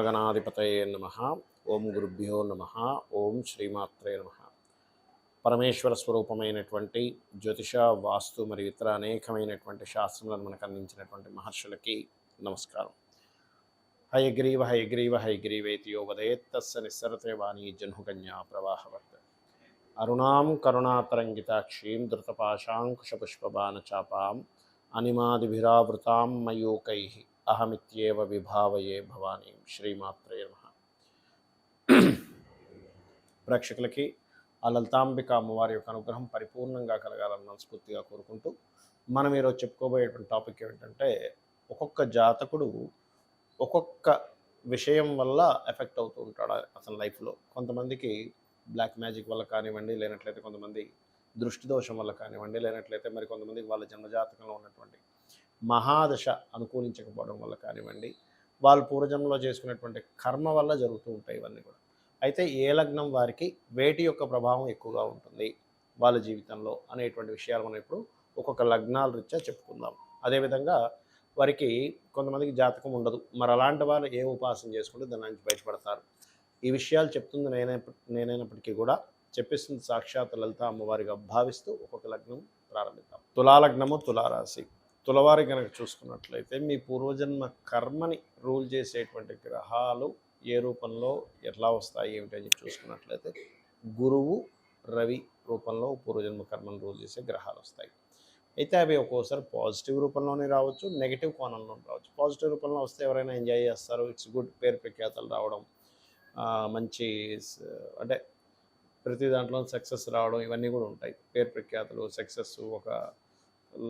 శ్రీమహాగణాధిపతయే నమః. ఓం గురుభ్యో నమః. ఓం శ్రీమాత్రే నమః. పరమేశ్వర స్వరూపమైనటువంటి జ్యోతిష, వాస్తు మరియు ఇతర అనేకమైనటువంటి శాస్త్రములను మనకు అందించినటువంటి మహర్షులకి నమస్కారం. హయగ్రీవ హయగ్రీవ హయగ్రీవేతి యో వదేత్ తస్య నిస్సరతే వాణీ జహ్నుకన్యా ప్రవాహవర్త. అరుణాం కరుణాతరంగితాక్షీం ధృతపాశాంకుశపుష్పబాణచాపాం అనిమాదిభిరావృతాం మయూకైః అహమిత్యేవ విభావయే భవానీ. శ్రీమాత్రే నమః. ప్రేక్షకులకి ఆ లలితాంబిక అమ్మవారి యొక్క అనుగ్రహం పరిపూర్ణంగా కలగాలని మనస్ఫూర్తిగా కోరుకుంటూ మనం ఈరోజు చెప్పుకోబోయేటువంటి టాపిక్ ఏమిటంటే, ఒక్కొక్క జాతకుడు ఒక్కొక్క విషయం వల్ల ఎఫెక్ట్ అవుతూ ఉంటాడు అతని లైఫ్లో. కొంతమందికి బ్లాక్ మ్యాజిక్ వల్ల కానివ్వండి, లేనట్లయితే కొంతమంది దృష్టి దోషం వల్ల కానివ్వండి, లేనట్లయితే మరి కొంతమందికి వాళ్ళ జన్మజాతకంలో ఉన్నటువంటి మహాదశ అనుకూలించకపోవడం వల్ల కానివ్వండి, వాళ్ళు పూర్వజన్మలో చేసుకునేటువంటి కర్మ వల్ల జరుగుతూ ఉంటాయి ఇవన్నీ కూడా. అయితే ఏ లగ్నం వారికి వేటి యొక్క ప్రభావం ఎక్కువగా ఉంటుంది వాళ్ళ జీవితంలో అనేటువంటి విషయాలు మనం ఇప్పుడు ఒక్కొక్క లగ్నాల రీత్యా చెప్పుకుందాం. అదేవిధంగా వారికి కొంతమందికి జాతకం ఉండదు, మరి అలాంటి వారు ఏ ఉపాసన చేసుకుంటే దాని నుంచి బయటపడతారు. ఈ విషయాలు చెప్తుంది నేనైనప్పటికీ కూడా చెప్పిస్తుంది సాక్షాత్ లలిత అమ్మవారిగా భావిస్తూ ఒక్కొక్క లగ్నం ప్రారంభిద్దాం. తులాలగ్నము, తులారాశి. తులవారి కనుక చూసుకున్నట్లయితే మీ పూర్వజన్మ కర్మని రూల్ చేసేటువంటి గ్రహాలు ఏ రూపంలో ఎట్లా వస్తాయి ఏమిటని చూసుకున్నట్లయితే గురువు, రవి రూపంలో పూర్వజన్మ కర్మను రూల్ చేసే గ్రహాలు వస్తాయి. అయితే అవి ఒక్కోసారి పాజిటివ్ రూపంలోనే రావచ్చు, నెగిటివ్ కోణంలో రావచ్చు. పాజిటివ్ రూపంలో వస్తే ఎవరైనా ఎంజాయ్ చేస్తారు, ఇట్స్ గుడ్, పేరు ప్రఖ్యాతలు రావడం, మంచి అంటే ప్రతి దాంట్లో సక్సెస్ రావడం, ఇవన్నీ కూడా ఉంటాయి. పేరు ప్రఖ్యాతలు, సక్సెస్, ఒక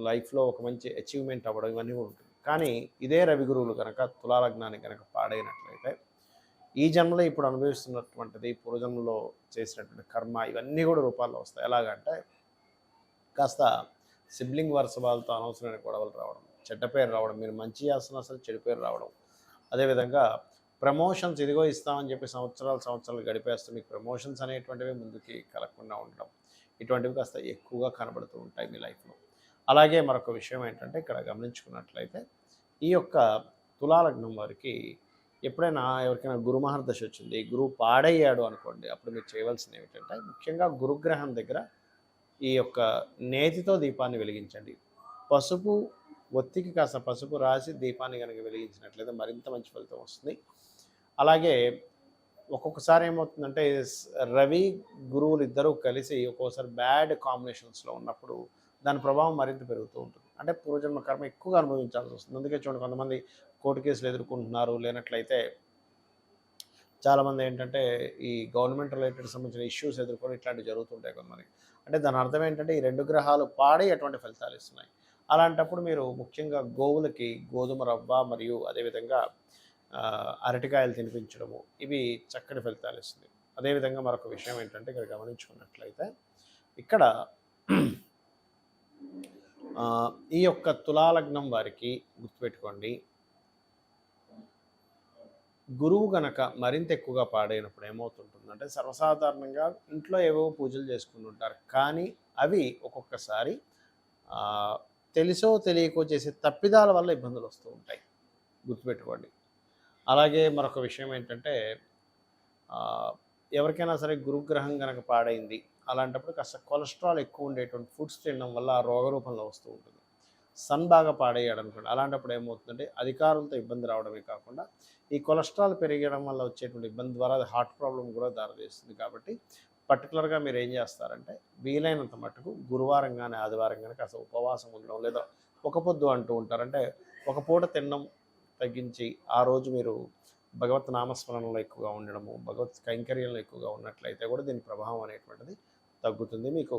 లైఫ్లో ఒక మంచి అచీవ్మెంట్ అవ్వడం, ఇవన్నీ కూడా ఉంటుంది. కానీ ఇదే రవి గురువులు కనుక తులాలగ్నాన్ని కనుక పాడైనట్లయితే ఈ జన్మలో ఇప్పుడు అనుభవిస్తున్నటువంటిది పూర్వజన్మలో చేసినటువంటి కర్మ ఇవన్నీ కూడా రూపాల్లో వస్తాయి. ఎలాగంటే కాస్త సిబ్లింగ్ వరుస వాళ్ళతో అనవసరమైన గొడవలు రావడం, చెడ్డ పేరు రావడం, మీరు మంచి చేస్తున్నా సరే చెడు పేరు రావడం, అదేవిధంగా ప్రమోషన్స్ ఇదిగో ఇస్తామని చెప్పి సంవత్సరాలు గడిపేస్తూ మీకు ప్రమోషన్స్ అనేటువంటివి ముందుకి కలగకుండా ఉండడం, ఇటువంటివి కాస్త ఎక్కువగా కనబడుతూ ఉంటాయి మీ లైఫ్లో. అలాగే మరొక విషయం ఏంటంటే, ఇక్కడ గమనించుకున్నట్లయితే ఈ యొక్క తులాలగ్నం వారికి ఎప్పుడైనా ఎవరికైనా గురుమహర్దశ వచ్చింది, గురువు పాడయ్యాడు అనుకోండి, అప్పుడు మీరు చేయవలసింది ఏమిటంటే ముఖ్యంగా గురుగ్రహం దగ్గర ఈ యొక్క నేతితో దీపాన్ని వెలిగించండి. పసుపు ఒత్తికి కాస్త పసుపు రాసి దీపాన్ని కనుక వెలిగించినట్లయితే మరింత మంచి ఫలితం వస్తుంది. అలాగే ఒక్కొక్కసారి ఏమవుతుందంటే రవి గురువులు ఇద్దరూ కలిసి ఒక్కోసారి బ్యాడ్ కాంబినేషన్స్లో ఉన్నప్పుడు దాని ప్రభావం మరింత పెరుగుతూ ఉంటుంది. అంటే పూర్వజన్మ కర్మ ఎక్కువగా అనుభవించాల్సి వస్తుంది. అందుకే చూడండి, కొంతమంది కోర్టు కేసులు ఎదుర్కొంటున్నారు, లేనట్లయితే చాలామంది ఏంటంటే ఈ గవర్నమెంట్ రిలేటెడ్ సంబంధించిన ఇష్యూస్ ఎదుర్కొని ఇట్లాంటివి జరుగుతుంటాయి కొంతమంది. అంటే దాని అర్థం ఏంటంటే ఈ రెండు గ్రహాలు పాడే అటువంటి ఫలితాలు ఇస్తున్నాయి. అలాంటప్పుడు మీరు ముఖ్యంగా గోవులకి గోధుమ రవ్వ మరియు అదేవిధంగా అరటికాయలు తినిపించడము, ఇవి చక్కటి ఫలితాలు ఇస్తుంది. అదేవిధంగా మరొక విషయం ఏంటంటే ఇక్కడ గమనించుకున్నట్లయితే ఇక్కడ ఈ యొక్క తులాలగ్నం వారికి గుర్తుపెట్టుకోండి, గురువు గనక మరింత ఎక్కువగా పాడైనప్పుడు ఏమవుతుంటుందంటే సర్వసాధారణంగా ఇంట్లో ఏవో పూజలు చేసుకుంటుంటారు, కానీ అవి ఒక్కొక్కసారి తెలిసో తెలియకో చేసే తప్పిదాల వల్ల ఇబ్బందులు వస్తూ ఉంటాయి, గుర్తుపెట్టుకోండి. అలాగే మరొక విషయం ఏంటంటే ఎవరికైనా సరే గురుగ్రహం కనుక పాడైంది, అలాంటప్పుడు కాస్త కొలెస్ట్రాల్ ఎక్కువ ఉండేటువంటి ఫుడ్స్ తినడం వల్ల ఆ రోగ రూపంలో వస్తూ ఉంటుంది. సన్ బాగా పాడయ్యాడు అనుకోండి, అలాంటప్పుడు ఏమవుతుందంటే అధికారులతో ఇబ్బంది రావడమే కాకుండా ఈ కొలెస్ట్రాల్ పెరగడం వల్ల వచ్చేటువంటి ఇబ్బంది ద్వారా అది హార్ట్ ప్రాబ్లం కూడా దారితీస్తుంది. కాబట్టి పర్టికులర్గా మీరు ఏం చేస్తారంటే వీలైనంత మటుకు గురువారం కానీ ఆదివారం కానీ కాస్త ఉపవాసం ఉండడం, లేదా ఒక పొద్దు అంటూ ఉంటారంటే ఒక పూట తినడం తగ్గించి ఆ రోజు మీరు భగవత్ నామస్మరణలో ఎక్కువగా ఉండడము, భగవత్ కైంకర్యంలో ఎక్కువగా ఉన్నట్లయితే కూడా దీని ప్రభావం అనేటువంటిది తగ్గుతుంది. మీకు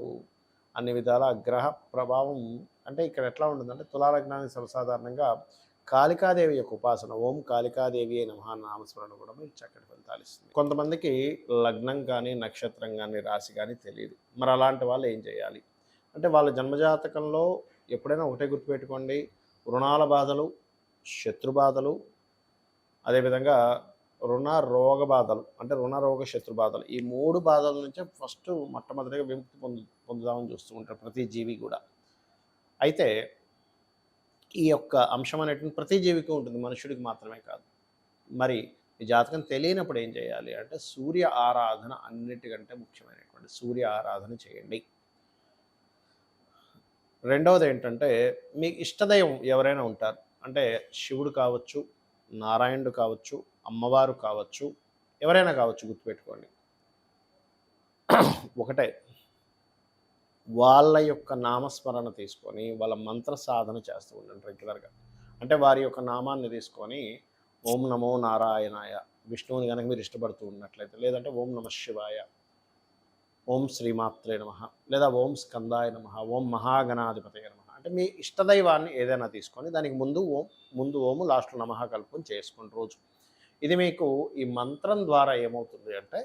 అన్ని విధాల గ్రహ ప్రభావం అంటే ఇక్కడ ఎట్లా ఉంటుందంటే తులాలగ్నానికి సర్వసాధారణంగా కాళికాదేవి యొక్క ఉపాసన, ఓం కాళికాదేవి అనే నామస్మరణ కూడా మీకు చక్కటి ఫలితాలు ఇస్తుంది. కొంతమందికి లగ్నం కానీ నక్షత్రం కానీ రాశి కానీ తెలియదు, మరి అలాంటి వాళ్ళు ఏం చేయాలి అంటే వాళ్ళ జన్మజాతకంలో ఎప్పుడైనా ఒకటే గుర్తుపెట్టుకోండి, రుణాల బాధలు, శత్రు బాధలు, అదేవిధంగా రుణ రోగ బాధలు, అంటే రుణ రోగ శత్రు బాధలు, ఈ మూడు బాధల నుంచే ఫస్ట్ మొట్టమొదటిగా విముక్తి పొందుదామని చూస్తూ ఉంటారు ప్రతి జీవి కూడా. అయితే ఈ యొక్క అంశం అనేటువంటి ప్రతి జీవికి ఉంటుంది, మనుషుడికి మాత్రమే కాదు. మరి ఈ జాతకం తెలియనప్పుడు ఏం చేయాలి అంటే సూర్య ఆరాధన అన్నిటికంటే ముఖ్యమైనటువంటి సూర్య ఆరాధన చేయండి. రెండవది ఏంటంటే మీకు ఇష్టదైవం ఎవరైనా ఉంటారు, అంటే శివుడు కావచ్చు, నారాయణుడు కావచ్చు, అమ్మవారు కావచ్చు, ఎవరైనా కావచ్చు, గుర్తుపెట్టుకోండి. ఒకటే, వాళ్ళ యొక్క నామస్మరణ తీసుకొని వాళ్ళ మంత్ర సాధన చేస్తూ ఉండండి రెగ్యులర్గా. అంటే వారి యొక్క నామాన్ని తీసుకొని ఓం నమో నారాయణాయ, విష్ణువుని కనుక మీరు ఇష్టపడుతూ ఉన్నట్లయితే, లేదంటే ఓం నమ శివాయ, ఓం శ్రీమాత్రే నమ, లేదా ఓం స్కందాయ నమ, ఓం మహాగణాధిపతయ నమ, అంటే మీ ఇష్టదైవాన్ని ఏదైనా తీసుకొని దానికి ముందు ఓము లాస్ట్లో నమః కలుపుకొని చేసుకోండి రోజు. ఇది మీకు ఈ మంత్రం ద్వారా ఏమవుతుంది అంటే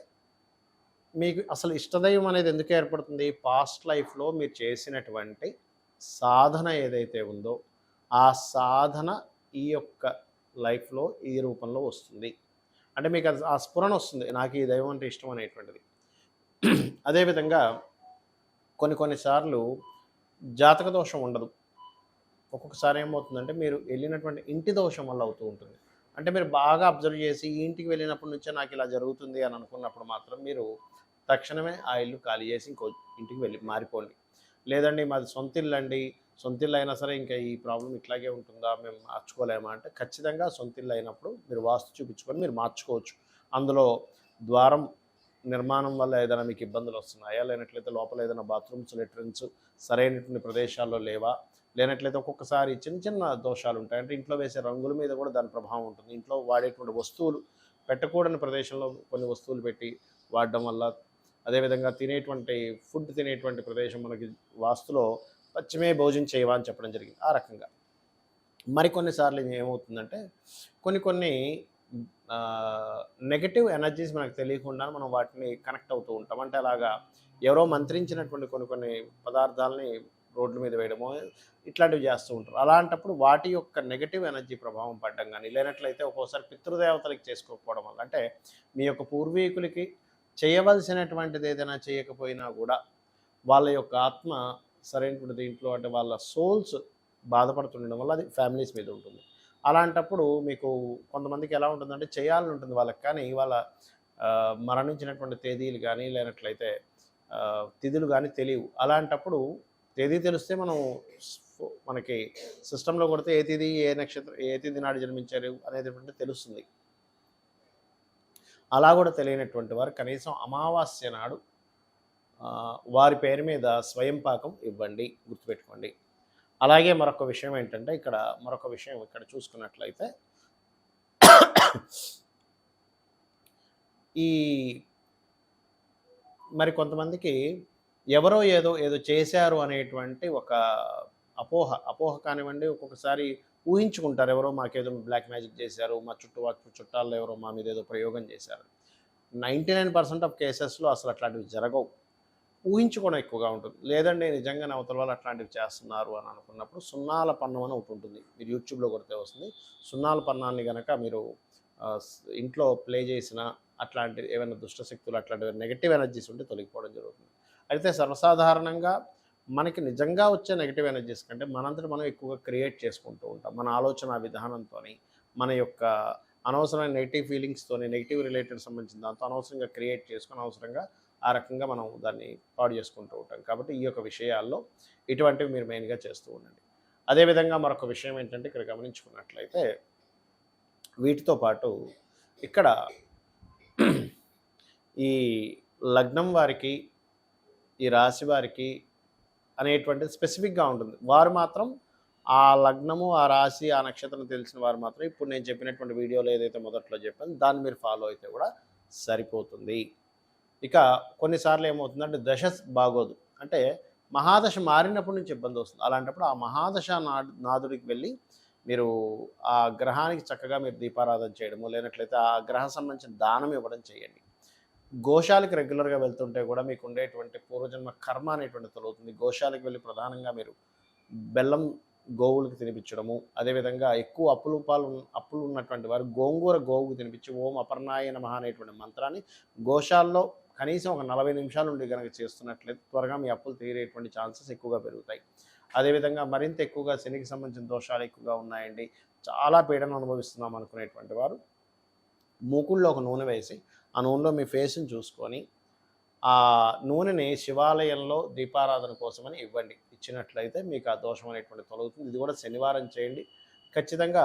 మీకు అసలు ఇష్టదైవం అనేది ఎందుకు ఏర్పడుతుంది, పాస్ట్ లైఫ్లో మీరు చేసినటువంటి సాధన ఏదైతే ఉందో ఆ సాధన ఈ యొక్క లైఫ్లో ఈ రూపంలో వస్తుంది. అంటే మీకు అది ఆ స్ఫురణ వస్తుంది, నాకు ఈ దైవం అంటే ఇష్టం అనేటువంటిది. అదేవిధంగా కొన్నిసార్లు జాతక దోషం ఉండదు. ఒక్కొక్కసారి ఏమవుతుందంటే మీరు వెళ్ళినటువంటి ఇంటి దోషం వల్ల అవుతూ ఉంటుంది. అంటే మీరు బాగా అబ్జర్వ్ చేసి ఈ ఇంటికి వెళ్ళినప్పటి నుంచే నాకు ఇలా జరుగుతుంది అని అనుకున్నప్పుడు మాత్రం మీరు తక్షణమే ఆ ఇల్లు ఖాళీ చేసి ఇంకో ఇంటికి వెళ్ళి మారిపోండి. లేదండి మాది సొంత ఇల్లు అండి, సొంత ఇల్లు అయినా సరే ఇంకా ఈ ప్రాబ్లం ఇట్లాగే ఉంటుందా, మేము మార్చుకోలేమా అంటే ఖచ్చితంగా సొంత ఇల్లు అయినప్పుడు మీరు వాస్తు చూపించుకొని మీరు మార్చుకోవచ్చు. అందులో ద్వారం నిర్మాణం వల్ల ఏదైనా మీకు ఇబ్బందులు వస్తున్నాయా, లేనట్లయితే లోపల ఏదైనా బాత్రూమ్స్ లెట్రిన్స్ సరైనటువంటి ప్రదేశాల్లో లేవా, లేనట్లయితే ఒక్కొక్కసారి చిన్న చిన్న దోషాలు ఉంటాయి. అంటే ఇంట్లో వేసే రంగుల మీద కూడా దాని ప్రభావం ఉంటుంది. ఇంట్లో వాడేటువంటి వస్తువులు పెట్టకూడని ప్రదేశంలో కొన్ని వస్తువులు పెట్టి వాడడం వల్ల, అదేవిధంగా ఫుడ్ తినేటువంటి ప్రదేశం మనకి వాస్తులో పశ్చిమే భోజనం చేయవా అని చెప్పడం జరిగింది. ఆ రకంగా మరికొన్నిసార్లు ఏమవుతుందంటే కొన్ని నెగటివ్ ఎనర్జీస్ మనకు తెలియకుండా మనం వాటిని కనెక్ట్ అవుతూ ఉంటాం. అంటే అలాగా ఎవరో మంత్రించినటువంటి కొన్ని పదార్థాలని రోడ్ల మీద వేయడమో ఇట్లాంటివి చేస్తూ ఉంటారు. అలాంటప్పుడు వాటి యొక్క నెగటివ్ ఎనర్జీ ప్రభావం పడడం కానీ, లేనట్లయితే ఒక్కోసారి పితృదేవతలకి చేసుకోకపోవడం వల్ల, అంటే మీ యొక్క పూర్వీకులకి చేయవలసినటువంటిది ఏదైనా చేయకపోయినా కూడా వాళ్ళ యొక్క ఆత్మ సరైనటువంటి దీంట్లో, అంటే వాళ్ళ సోల్స్ బాధపడుతుండడం వల్ల అది ఫ్యామిలీస్ మీద ఉంటుంది. అలాంటప్పుడు మీకు కొంతమందికి ఎలా ఉంటుందంటే చేయాలని ఉంటుంది వాళ్ళకి, కానీ వాళ్ళ మరణించినటువంటి తేదీలు కానీ లేనట్లయితే తిథులు కానీ తెలియవు. అలాంటప్పుడు తేదీ తెలిస్తే మనకి సిస్టంలో కొడితే ఏ తేదీ ఏ నక్షత్రం ఏ తేదీ నాడు జన్మించారు అనేది తెలుస్తుంది. అలా కూడా తెలియనటువంటి వారు కనీసం అమావాస్య నాడు వారి పేరు మీద స్వయం పాకం ఇవ్వండి, గుర్తుపెట్టుకోండి. అలాగే మరొక విషయం ఏంటంటే ఇక్కడ చూసుకున్నట్లయితే ఈ మరి కొంతమందికి ఎవరో ఏదో చేశారు అనేటువంటి ఒక అపోహ కానివ్వండి, ఒక్కొక్కసారి ఊహించుకుంటారు ఎవరో మాకేదో బ్లాక్ మ్యాజిక్ చేశారు, మా చుట్టాల్లో ఎవరో మా మీద ఏదో ప్రయోగం చేశారు. 99% ఆఫ్ కేసెస్లో అసలు అట్లాంటివి జరగవు, ఊహించుకోవడం ఎక్కువగా ఉంటుంది. లేదండి నిజంగానే అవతల వాళ్ళు అట్లాంటివి చేస్తున్నారు అని అనుకున్నప్పుడు సున్నాల పన్నం అని ఒకటి ఉంటుంది, మీరు యూట్యూబ్లో కొడితే వస్తుంది. సున్నాల పన్నాన్ని కనుక మీరు ఇంట్లో ప్లే చేసిన అట్లాంటి ఏమైనా దుష్టశక్తులు అట్లాంటివి నెగిటివ్ ఎనర్జీస్ ఉంటే తొలగిపోవడం జరుగుతుంది. అయితే సర్వసాధారణంగా మనకి నిజంగా వచ్చే నెగిటివ్ ఎనర్జీస్ కంటే మనంతట మనం ఎక్కువగా క్రియేట్ చేసుకుంటూ ఉంటాం. మన ఆలోచన విధానంతో, మన యొక్క అనవసరమైన నెగిటివ్ ఫీలింగ్స్తోని, నెగిటివ్ రిలేటెడ్ సంబంధించిన దాంతో అనవసరంగా క్రియేట్ చేసుకొని అనవసరంగా ఆ రకంగా మనం దాన్ని పాడు చేసుకుంటూ ఉంటాం. కాబట్టి ఈ యొక్క విషయాల్లో ఇటువంటివి మీరు మెయిన్గా చేస్తూ ఉండండి. అదేవిధంగా మరొక విషయం ఏంటంటే ఇక్కడ గమనించుకున్నట్లయితే వీటితో పాటు ఇక్కడ ఈ లగ్నం వారికి, ఈ రాశి వారికి అనేటువంటిది స్పెసిఫిక్గా ఉంటుంది. వారు మాత్రం ఆ లగ్నము, ఆ రాశి, ఆ నక్షత్రం తెలిసిన వారు మాత్రం ఇప్పుడు నేను చెప్పినటువంటి వీడియోలో ఏదైతే మొదట్లో చెప్పాను దాన్ని మీరు ఫాలో అయితే కూడా సరిపోతుంది. ఇక కొన్నిసార్లు ఏమవుతుందంటే దశ బాగోదు, అంటే మహాదశ మారినప్పటి నుంచి ఇబ్బంది వస్తుంది. అలాంటప్పుడు ఆ మహాదశ నాదుడికి వెళ్ళి మీరు ఆ గ్రహానికి చక్కగా మీరు దీపారాధన చేయడము, లేనట్లయితే ఆ గ్రహం సంబంధించిన దానం ఇవ్వడం చేయండి. గోశాలకు రెగ్యులర్గా వెళ్తుంటే కూడా మీకు ఉండేటువంటి పూర్వజన్మ కర్మ అనేటువంటి తొలగుతుంది. గోశాలకు వెళ్ళి ప్రధానంగా మీరు బెల్లం గోవులకు తినిపించడము, అదేవిధంగా ఎక్కువ అప్పులు ఉన్నటువంటి వారు గోవుకు తినిపించి ఓం అపర్ణాయ నమః అనేటువంటి మంత్రాన్ని గోశాలలో కనీసం ఒక 40 నిమిషాల నుండి కనుక చేస్తున్నట్లయితే త్వరగా మీ అప్పులు తీరేటువంటి ఛాన్సెస్ ఎక్కువగా పెరుగుతాయి. అదేవిధంగా మరింత ఎక్కువగా శనికి సంబంధించిన దోషాలు ఎక్కువగా ఉన్నాయండి, చాలా పీడన అనుభవిస్తున్నాం అనుకునేటువంటి వారు మూకుడులో ఒక నూనె వేసి ఆ నూనెలో మీ ఫేస్ని చూసుకొని ఆ నూనెని శివాలయంలో దీపారాధన కోసమని ఇవ్వండి. ఇచ్చినట్లయితే మీకు ఆ దోషం అనేటువంటిది తొలగుతుంది. ఇది కూడా శనివారం చేయండి. ఖచ్చితంగా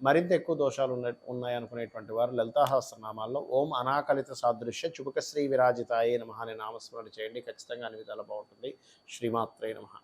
మరింత ఎక్కువ దోషాలు ఉన్నాయనుకునేటువంటి వారు లలితా సహస్రనామాల్లో ఓం అనాకలిత సాదృశ్య చుబుక శ్రీ విరాజితాయే నమః అనే నామస్మరణ చేయండి. ఖచ్చితంగా అన్ని విధాలా బాగుంటుంది. శ్రీమాత్రే నమః.